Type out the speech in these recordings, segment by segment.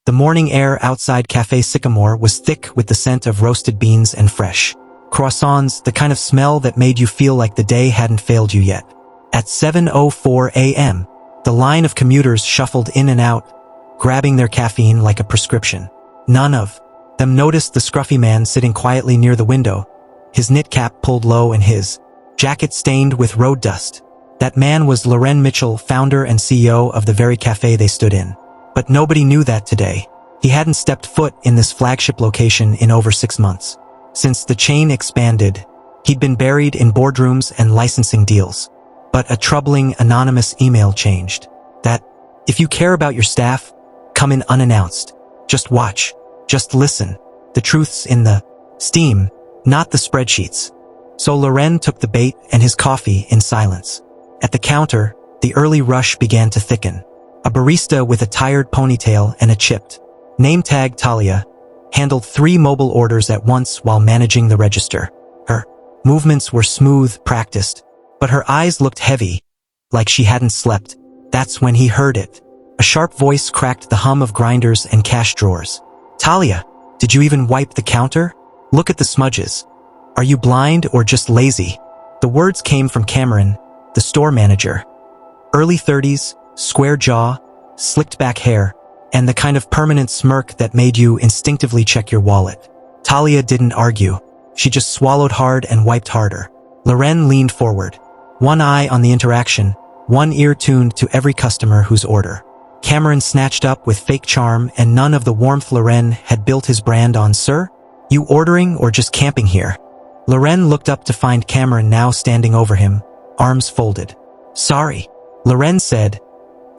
The morning air outside Café Sycamore was thick with the scent of roasted beans and fresh croissants, the kind of smell that made you feel like the day hadn't failed you yet. At 7:04 a.m., the line of commuters shuffled in and out, grabbing their caffeine like a prescription. None of them noticed the scruffy man sitting quietly near the window, his knit cap pulled low and his jacket stained with road dust. That man was Loren Mitchell, founder and CEO of the very cafe they stood in. But nobody knew that today. He hadn't stepped foot in this flagship location in over 6 months. Since the chain expanded, he'd been buried in boardrooms and licensing deals. But a troubling anonymous email changed. That, if you care about your staff, come in unannounced. Just watch. Just listen. The truth's in the steam, not the spreadsheets. So Loren took the bait and his coffee in silence. At the counter, the early rush began to thicken. A barista with a tired ponytail and a chipped name tag, Talia, handled 3 mobile orders at once while managing the register. Her movements were smooth, practiced, but her eyes looked heavy, like she hadn't slept. That's when he heard it. A sharp voice cracked the hum of grinders and cash drawers. Talia, did you even wipe the counter? Look at the smudges. Are you blind or just lazy? The words came from Cameron, the store manager. Early 30s, square jaw, slicked back hair, and the kind of permanent smirk that made you instinctively check your wallet. Talia didn't argue. She just swallowed hard and wiped harder. Loren leaned forward, one eye on the interaction, one ear tuned to every customer whose order Cameron snatched up with fake charm and none of the warmth Loren had built his brand on. Sir, you ordering or just camping here? Loren looked up to find Cameron now standing over him, arms folded. Sorry, Loren said,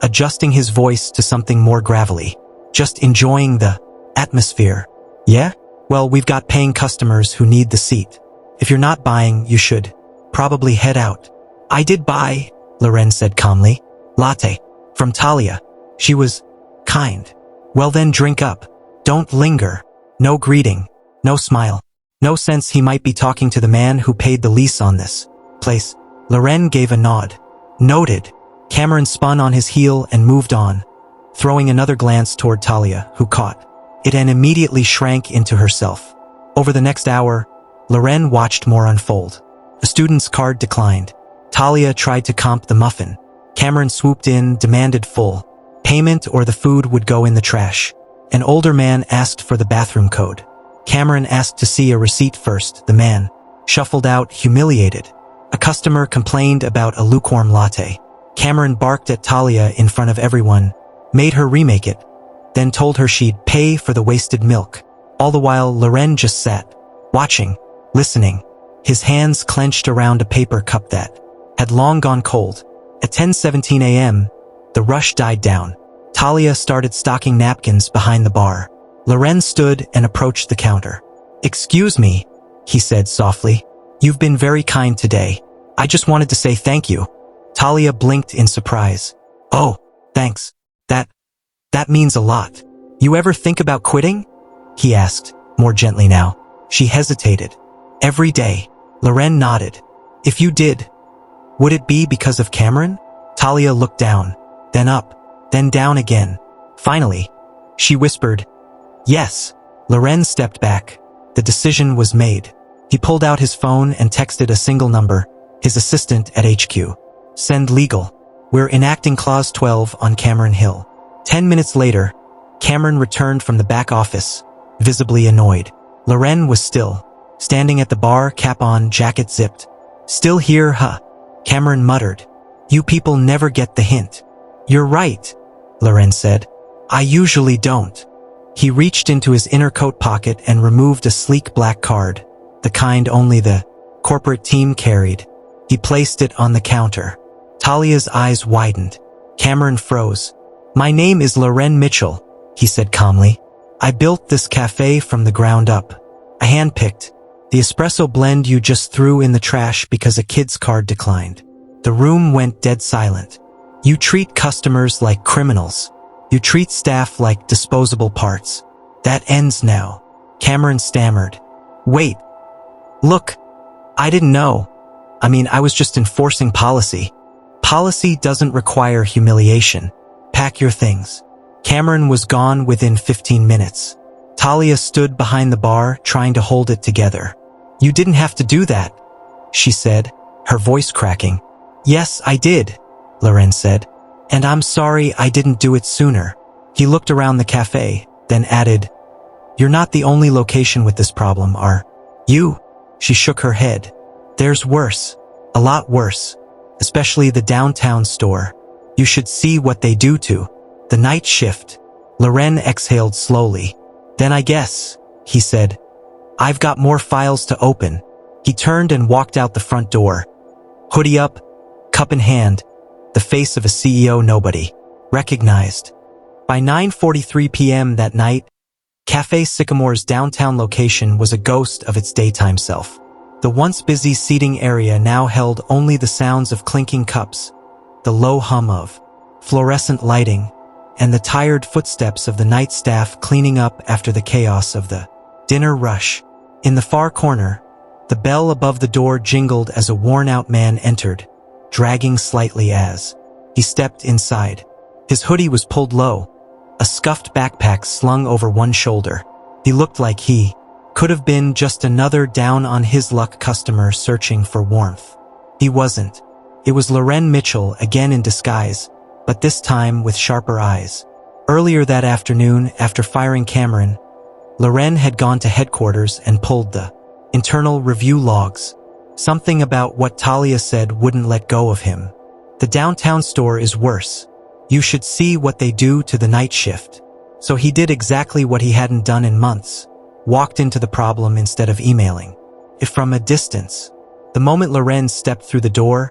adjusting his voice to something more gravelly. Just enjoying the atmosphere. Yeah? Well, we've got paying customers who need the seat. If you're not buying, you should probably head out. I did buy, Loren said calmly. Latte. From Talia. She was kind. Well then drink up. Don't linger. No greeting. No smile. No sense he might be talking to the man who paid the lease on this place. Loren gave a nod. Noted. Cameron spun on his heel and moved on, throwing another glance toward Talia, who caught it and immediately shrank into herself. Over the next hour, Loren watched more unfold. A student's card declined. Talia tried to comp the muffin. Cameron swooped in, demanded full payment or the food would go in the trash. An older man asked for the bathroom code. Cameron asked to see a receipt first. The man shuffled out, humiliated. A customer complained about a lukewarm latte. Cameron barked at Talia in front of everyone, made her remake it, then told her she'd pay for the wasted milk. All the while, Loren just sat, watching, listening, his hands clenched around a paper cup that had long gone cold. At 10:17 a.m., the rush died down. Talia started stocking napkins behind the bar. Loren stood and approached the counter. Excuse me, he said softly. You've been very kind today. I just wanted to say thank you. Talia blinked in surprise. Oh, thanks. That means a lot. You ever think about quitting? He asked, more gently now. She hesitated. Every day. Loren nodded. If you did, would it be because of Cameron? Talia looked down, then up, then down again. Finally, she whispered, yes. Loren stepped back. The decision was made. He pulled out his phone and texted a single number, his assistant at HQ. Send legal. We're enacting Clause 12 on Cameron Hill. 10 minutes later, Cameron returned from the back office, visibly annoyed. Loren was still, standing at the bar, cap on, jacket zipped. Still here, huh? Cameron muttered. You people never get the hint. You're right, Loren said. I usually don't. He reached into his inner coat pocket and removed a sleek black card, the kind only the corporate team carried. He placed it on the counter. Talia's eyes widened. Cameron froze. My name is Loren Mitchell, he said calmly. I built this cafe from the ground up. I handpicked the espresso blend you just threw in the trash because a kid's card declined. The room went dead silent. You treat customers like criminals. You treat staff like disposable parts. That ends now. Cameron stammered. Wait. Look. I didn't know. I was just enforcing policy. Policy doesn't require humiliation. Pack your things. Cameron was gone within 15 minutes. Talia stood behind the bar, trying to hold it together. "You didn't have to do that," she said, her voice cracking. "Yes, I did," Loren said. "And I'm sorry I didn't do it sooner." He looked around the cafe, then added, "You're not the only location with this problem, are you?" She shook her head. "There's worse. A lot worse. Especially the downtown store. You should see what they do to the night shift." Loren exhaled slowly. "Then I guess," he said, "I've got more files to open." He turned and walked out the front door. Hoodie up, cup in hand, the face of a CEO nobody recognized. By 9:43 p.m. that night, Café Sycamore's downtown location was a ghost of its daytime self. The once busy seating area now held only the sounds of clinking cups, the low hum of fluorescent lighting, and the tired footsteps of the night staff cleaning up after the chaos of the dinner rush. In the far corner, the bell above the door jingled as a worn-out man entered, dragging slightly as he stepped inside. His hoodie was pulled low, a scuffed backpack slung over one shoulder. He looked like he could have been just another down-on-his-luck customer searching for warmth. He wasn't. It was Loren Mitchell again in disguise, but this time with sharper eyes. Earlier that afternoon, after firing Cameron, Loren had gone to headquarters and pulled the internal review logs. Something about what Talia said wouldn't let go of him. The downtown store is worse. You should see what they do to the night shift. So he did exactly what he hadn't done in months. Walked into the problem instead of emailing it from a distance. The moment Loren stepped through the door,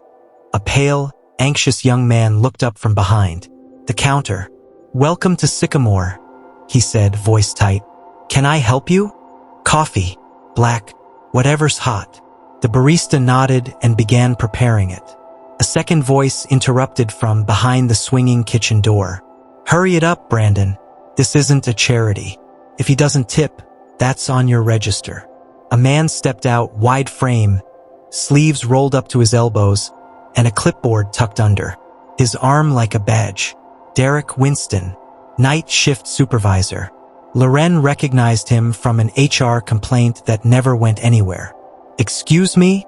a pale, anxious young man looked up from behind the counter. "Welcome to Sycamore," he said, voice tight. "Can I help you?" "Coffee. Black. Whatever's hot." The barista nodded and began preparing it. A second voice interrupted from behind the swinging kitchen door. "Hurry it up, Brandon. This isn't a charity. If he doesn't tip, that's on your register." A man stepped out, wide frame, sleeves rolled up to his elbows, and a clipboard tucked under his arm like a badge. Derek Winston, night shift supervisor. Loren recognized him from an HR complaint that never went anywhere. "Excuse me?"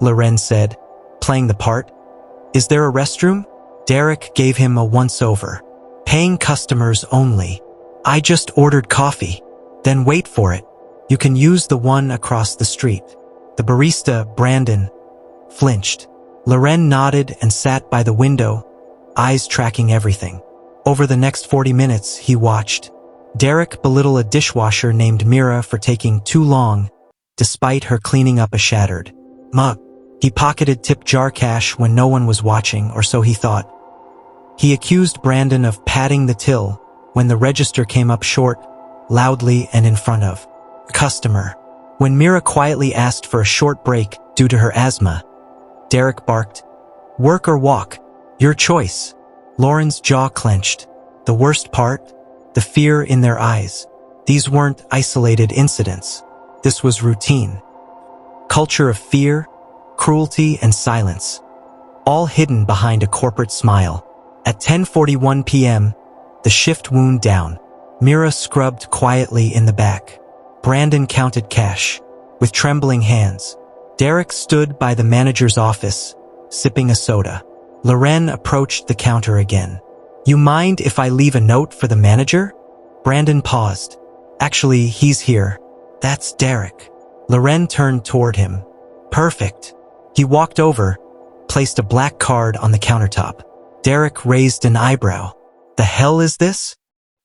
Loren said, playing the part. "Is there a restroom?" Derek gave him a once-over. "Paying customers only. I just ordered coffee." "Then wait for it. You can use the one across the street." The barista, Brandon, flinched. Loren nodded and sat by the window, eyes tracking everything. Over the next 40 minutes, he watched Derek belittle a dishwasher named Mira for taking too long, despite her cleaning up a shattered mug. He pocketed tip jar cash when no one was watching, or so he thought. He accused Brandon of padding the till when the register came up short, loudly and in front of a customer. When Mira quietly asked for a short break due to her asthma, Derek barked, "Work or walk? Your choice." Lauren's jaw clenched. The worst part? The fear in their eyes. These weren't isolated incidents. This was routine. Culture of fear, cruelty, and silence, all hidden behind a corporate smile. At 10:41 p.m., the shift wound down. Mira scrubbed quietly in the back. Brandon counted cash with trembling hands. Derek stood by the manager's office, sipping a soda. Loren approached the counter again. "You mind if I leave a note for the manager?" Brandon paused. "Actually, he's here." "That's Derek." Loren turned toward him. "Perfect." He walked over, placed a black card on the countertop. Derek raised an eyebrow. "The hell is this?"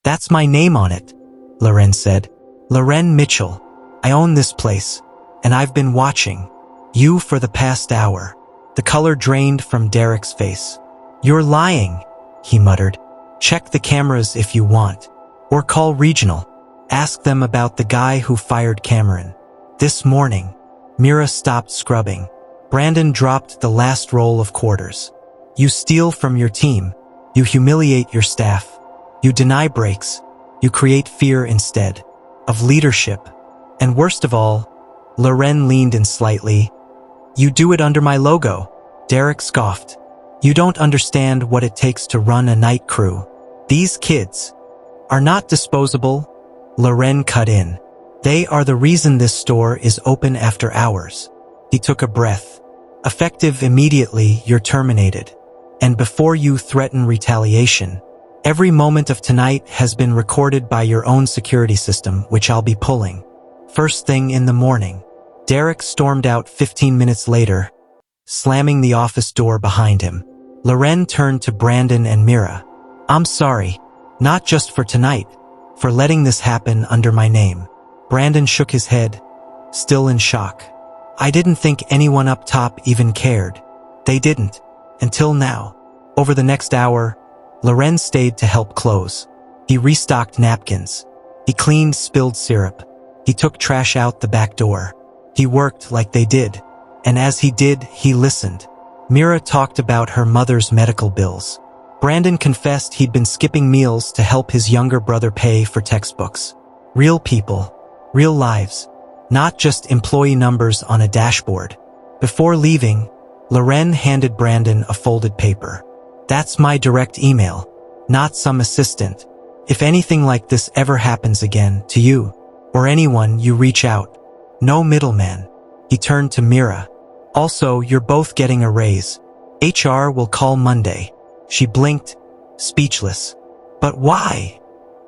"That's my name on it," Loren said. "Loren Mitchell. I own this place, and I've been watching you for the past hour." The color drained from Derek's face. "You're lying," he muttered. "Check the cameras if you want. Or call regional. Ask them about the guy who fired Cameron. This morning." Mira stopped scrubbing. Brandon dropped the last roll of quarters. "You steal from your team. You humiliate your staff. You deny breaks. You create fear instead of leadership. And worst of all," Loren leaned in slightly, "you do it under my logo." Derek scoffed. "You don't understand what it takes to run a night crew. These kids, are not disposable, Loren cut in. They are the reason this store is open after hours. He took a breath. Effective immediately, you're terminated. And before you threaten retaliation, every moment of tonight has been recorded by your own security system, which I'll be pulling. First thing in the morning. Derek stormed out 15 minutes later, slamming the office door behind him. Loren turned to Brandon and Mira. I'm sorry, not just for tonight, for letting this happen under my name. Brandon shook his head, still in shock. I didn't think anyone up top even cared. They didn't, until now. Over the next hour, Loren stayed to help close. He restocked napkins. He cleaned spilled syrup. He took trash out the back door. He worked like they did. And as he did, he listened. Mira talked about her mother's medical bills. Brandon confessed he'd been skipping meals to help his younger brother pay for textbooks. Real people. Real lives. Not just employee numbers on a dashboard. Before leaving, Loren handed Brandon a folded paper. That's my direct email, not some assistant. If anything like this ever happens again, to you, or anyone, you reach out. No middleman. He turned to Mira. Also, you're both getting a raise. HR will call Monday. She blinked, speechless. But why?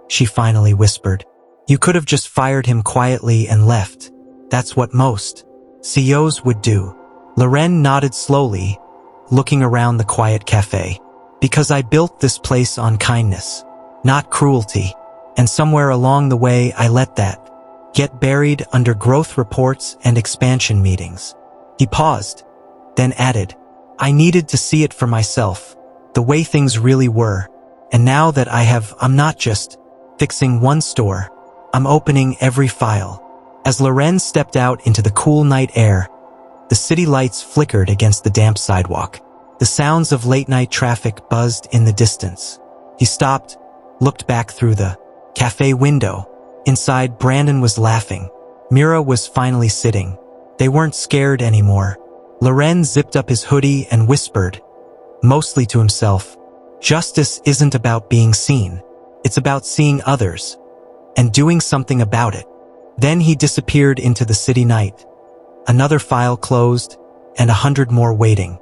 She finally whispered. You could have just fired him quietly and left. That's what most CEOs would do. Loren nodded slowly, looking around the quiet cafe. Because I built this place on kindness, not cruelty. And somewhere along the way I let that get buried under growth reports and expansion meetings. He paused, then added, I needed to see it for myself, the way things really were. And now that I'm not just fixing one store, I'm opening every file. As Loren stepped out into the cool night air, the city lights flickered against the damp sidewalk. The sounds of late-night traffic buzzed in the distance. He stopped, looked back through the cafe window. Inside, Brandon was laughing. Mira was finally sitting. They weren't scared anymore. Loren zipped up his hoodie and whispered, mostly to himself, justice isn't about being seen. It's about seeing others and doing something about it. Then he disappeared into the city night. Another file closed and 100 more waiting.